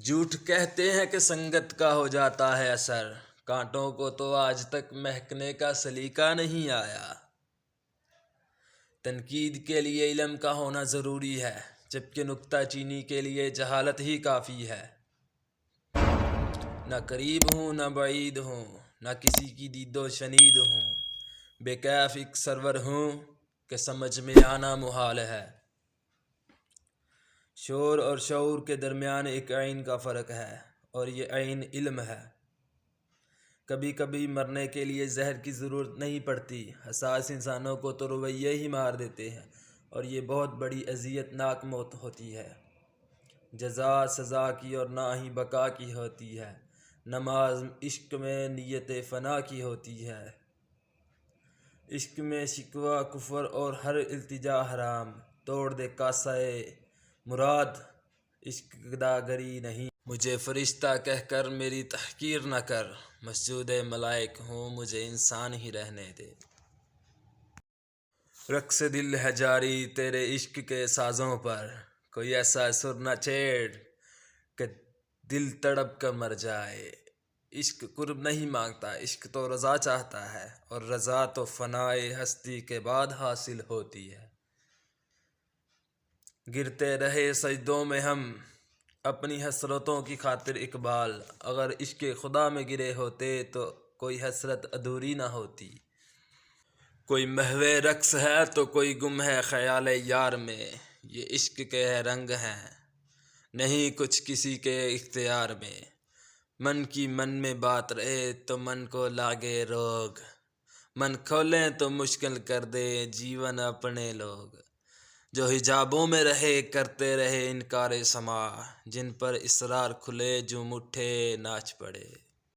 جھوٹ کہتے ہیں کہ سنگت کا ہو جاتا ہے اثر، کانٹوں کو تو آج تک مہکنے کا سلیقہ نہیں آیا۔ تنقید کے لیے علم کا ہونا ضروری ہے، جبکہ نکتہ چینی کے لیے جہالت ہی کافی ہے۔ نہ قریب ہوں نہ بعید ہوں، نہ کسی کی دید و شنید ہوں، بے کیف ایک سرور ہوں کہ سمجھ میں آنا محال ہے۔ شعور اور شعور کے درمیان ایک عین کا فرق ہے، اور یہ عین علم ہے۔ کبھی کبھی مرنے کے لیے زہر کی ضرورت نہیں پڑتی، حساس انسانوں کو تو رویے ہی مار دیتے ہیں، اور یہ بہت بڑی اذیت ناک موت ہوتی ہے۔ جزا سزا کی اور نہ ہی بقا کی ہوتی ہے۔ نماز عشق میں نیت فنا کی ہوتی ہے۔ عشق میں شکوہ کفر اور ہر التجا حرام، توڑ دے کاسہ مراد عشق گداگری نہیں۔ مجھے فرشتہ کہہ کر میری تحقیر نہ کر، مسجود ملائک ہوں مجھے انسان ہی رہنے دے۔ رقص دل ہے جاری تیرے عشق کے سازوں پر، کوئی ایسا سر نہ چھیڑ کہ دل تڑپ کر مر جائے۔ عشق قرب نہیں مانگتا، عشق تو رضا چاہتا ہے، اور رضا تو فنائے ہستی کے بعد حاصل ہوتی ہے۔ گرتے رہے سجدوں میں ہم اپنی حسرتوں کی خاطر اقبال، اگر عشق خدا میں گرے ہوتے تو کوئی حسرت ادھوری نہ ہوتی۔ کوئی محو رقص ہے تو کوئی گم ہے خیال یار میں، یہ عشق کے رنگ ہیں نہیں کچھ کسی کے اختیار میں۔ من کی من میں بات رہے تو من کو لاگے روگ، من کھولیں تو مشکل کر دے جیون اپنے لوگ۔ جو حجابوں میں رہے کرتے رہے انکار سماع، جن پر اسرار کھلے جم اٹھے ناچ پڑے۔